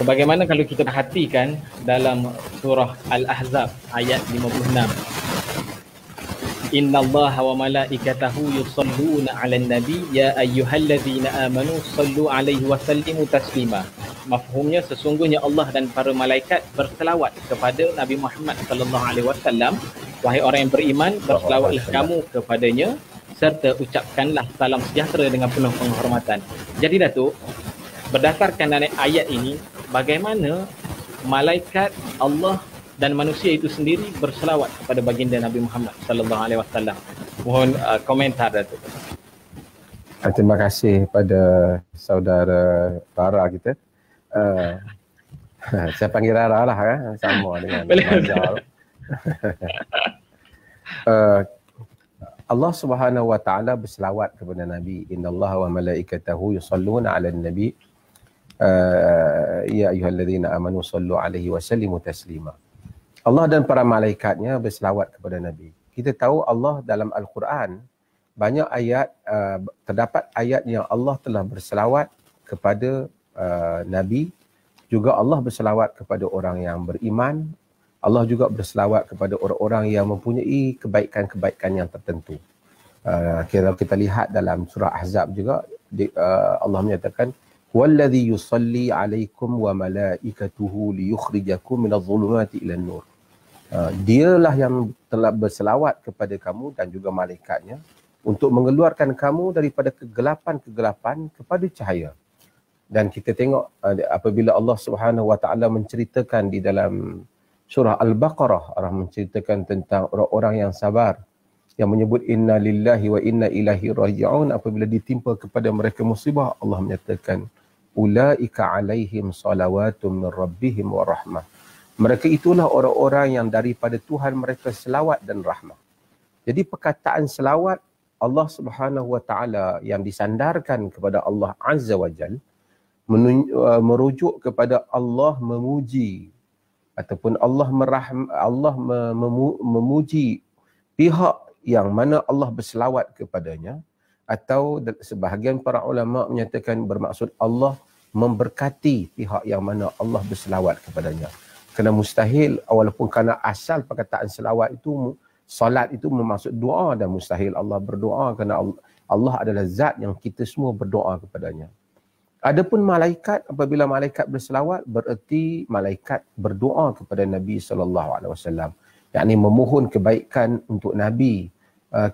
Sebagaimana kalau kita perhatikan dalam surah Al-Ahzab ayat 56. Innallaha wa malaikatahu yusalluna 'alan nabi ya ayyuhallazina amanu sallu 'alaihi wa sallimu taslima. Mafhumnya sesungguhnya Allah dan para malaikat berselawat kepada Nabi Muhammad sallallahu alaihi wasallam. Wahai orang yang beriman, berselawatlah kamu kepadanya serta ucapkanlah salam sejahtera dengan penuh penghormatan. Jadi Datuk, berdasarkan ayat ini, bagaimana malaikat Allah dan manusia itu sendiri berselawat kepada baginda Nabi Muhammad sallallahu alaihi wasallam. Mohon komentar Datuk. Terima kasih pada saudara Rara kita. Saya panggil Rara lah kan, sama dengan Mazal. Allah Subhanahu wa taala berselawat kepada Nabi. Innallaha wa malaikatahu yusalluna 'alan nabi ya ayyuhallazina amanu sallu 'alaihi wa sallimu taslima. Allah dan para malaikatnya berselawat kepada Nabi. Kita tahu Allah dalam Al-Quran banyak ayat, terdapat ayat yang Allah telah berselawat kepada Nabi. Juga Allah berselawat kepada orang yang beriman. Allah juga berselawat kepada orang-orang yang mempunyai kebaikan-kebaikan yang tertentu. Kalau kita lihat dalam surah Ahzab juga, Allah menyatakan, "Wallazi yusalli 'alaikum wa malaikatuhu liyukhrijakum minadh-dhulumati ilan nur." Dialah yang telah berselawat kepada kamu dan juga malaikatnya untuk mengeluarkan kamu daripada kegelapan-kegelapan kepada cahaya. Dan kita tengok apabila Allah Subhanahu wa taala menceritakan di dalam surah Al-Baqarah, Allah menceritakan tentang orang-orang yang sabar, yang menyebut inna lillahi wa inna ilaihi raji'un. Apabila ditimpa kepada mereka musibah, Allah menyatakan ulaika alaihim salawatun min rabbihim wa rahmah. Mereka itulah orang-orang yang daripada Tuhan mereka selawat dan rahmah. Jadi perkataan selawat Allah Subhanahu wa taala yang disandarkan kepada Allah Azza wa Jal merujuk kepada Allah memuji ataupun Allah memuji pihak yang mana Allah berselawat kepadanya, atau sebahagian para ulama menyatakan bermaksud Allah memberkati pihak yang mana Allah berselawat kepadanya. Kerana mustahil, walaupun kerana asal perkataan selawat itu, salat itu bermaksud doa, dan mustahil Allah berdoa kerana Allah adalah zat yang kita semua berdoa kepadanya. Adapun malaikat, apabila malaikat berselawat, bererti malaikat berdoa kepada Nabi SAW. Yakni memohon kebaikan untuk Nabi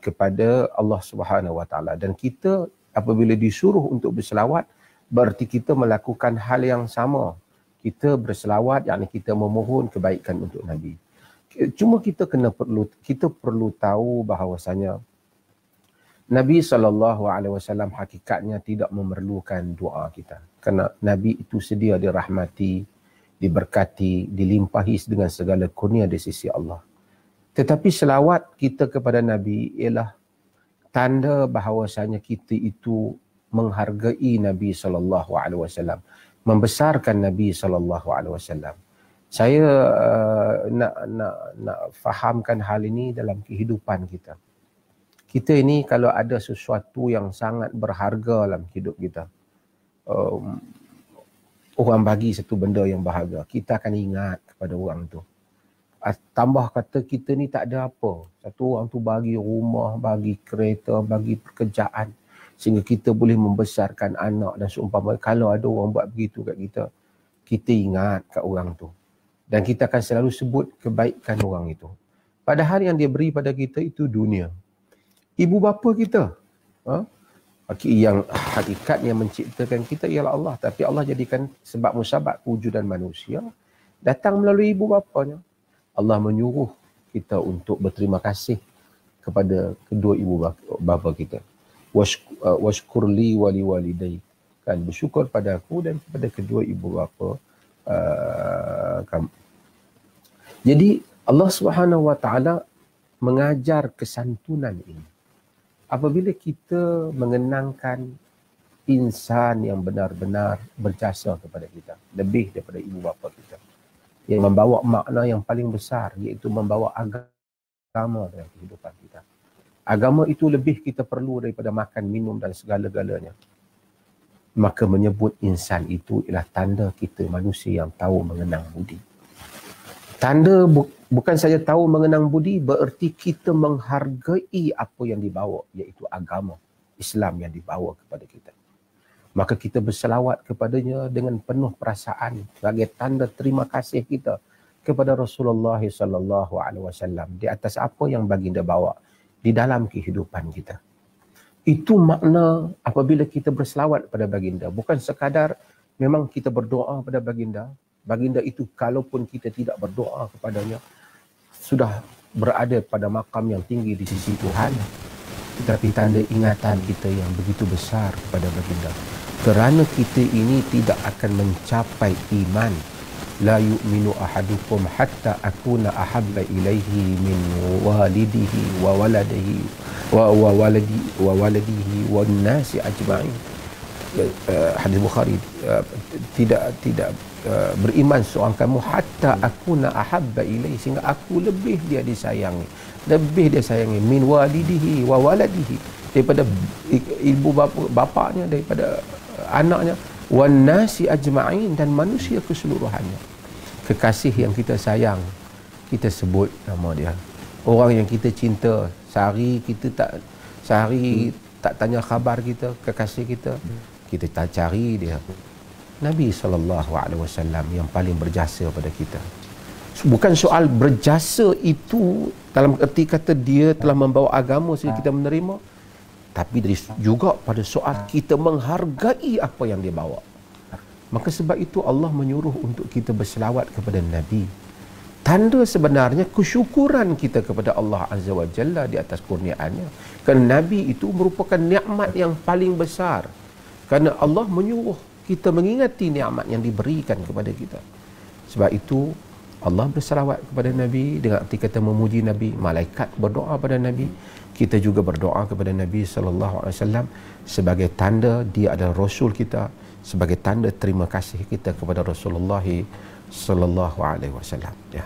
kepada Allah Subhanahu wa taala. Dan kita apabila disuruh untuk berselawat, bererti kita melakukan hal yang sama. Kita berselawat, yakni kita memohon kebaikan untuk Nabi. Cuma kita perlu tahu bahawasanya Nabi SAW hakikatnya tidak memerlukan doa kita. Kerana Nabi itu sedia dirahmati, diberkati, dilimpahi dengan segala kurnia di sisi Allah. Tetapi selawat kita kepada Nabi ialah tanda bahawasanya kita itu menghargai Nabi SAW, membesarkan Nabi SAW. Saya nak fahamkan hal ini dalam kehidupan kita. Kita ini kalau ada sesuatu yang sangat berharga dalam hidup kita, orang bagi satu benda yang berharga, kita akan ingat kepada orang tu. Tambah kata kita ni tak ada apa, satu orang tu bagi rumah, bagi kereta, bagi pekerjaan, sehingga kita boleh membesarkan anak dan seumpama. Kalau ada orang buat begitu kat kita, kita ingat kat orang tu. Dan kita akan selalu sebut kebaikan orang itu. Padahal yang dia beri pada kita itu dunia. Ibu bapa kita, yang hakikat yang menciptakan kita ialah Allah. Tapi Allah jadikan sebab musabab wujudan manusia datang melalui ibu bapanya. Allah menyuruh kita untuk berterima kasih kepada kedua ibu bapa kita. Washkur li wali walidai. Kan, bersyukur pada aku dan kepada kedua ibu bapa kamu. Jadi Allah Subhanahu wa taala mengajar kesantunan ini. Apabila kita mengenangkan insan yang benar-benar berjasa kepada kita, lebih daripada ibu bapa kita, yang membawa makna yang paling besar, iaitu membawa agama dalam kehidupan kita. Agama itu lebih kita perlu daripada makan, minum dan segala-galanya. maka menyebut insan itu ialah tanda kita manusia yang tahu mengenang budi. Tanda bukan saja tahu mengenang budi, bererti kita menghargai apa yang dibawa, iaitu agama Islam yang dibawa kepada kita. Maka kita berselawat kepadanya dengan penuh perasaan sebagai tanda terima kasih kita kepada Rasulullah sallallahu alaihi wasallam di atas apa yang baginda bawa di dalam kehidupan kita. Itu makna apabila kita berselawat pada baginda, bukan sekadar memang kita berdoa pada baginda. Baginda itu kalaupun kita tidak berdoa kepadanya sudah berada pada makam yang tinggi di sisi Tuhan. Tetapi tanda ingatan kita yang begitu besar kepada baginda. Kerana kita ini tidak akan mencapai iman. La yu'minu ahadukum hatta akuna ahabba ilaihi min walidihi wa waladihi wa waladihi wan nasi ajma'in. Hadis Bukhari, tidak beriman seorang kamu hatta akuna ahabba ilaihi, sehingga aku lebih dia disayangi, min walidihi wa waladihi, daripada ibu bapanya, daripada anaknya, wan nasi ajma'in, dan manusia keseluruhannya. Kekasih yang kita sayang, kita sebut nama dia. Orang yang kita cinta, sehari tak tanya khabar kita, kekasih kita tak cari dia. Nabi SAW yang paling berjasa pada kita. Bukan soal berjasa itu dalam erti kata dia telah membawa agama sehingga kita menerima, tapi juga pada soal kita menghargai apa yang dia bawa. Maka sebab itu Allah menyuruh untuk kita berselawat kepada Nabi. Tanda sebenarnya kesyukuran kita kepada Allah Azza wa Jalla di atas kurniaannya. Kerana Nabi itu merupakan nikmat yang paling besar. Kerana Allah menyuruh kita mengingati nikmat yang diberikan kepada kita. Sebab itu Allah berselawat kepada Nabi dengan arti kata memuji Nabi. Malaikat berdoa pada Nabi. Kita juga berdoa kepada Nabi SAW sebagai tanda dia adalah Rasul kita, sebagai tanda terima kasih kita kepada Rasulullah SAW. Ya.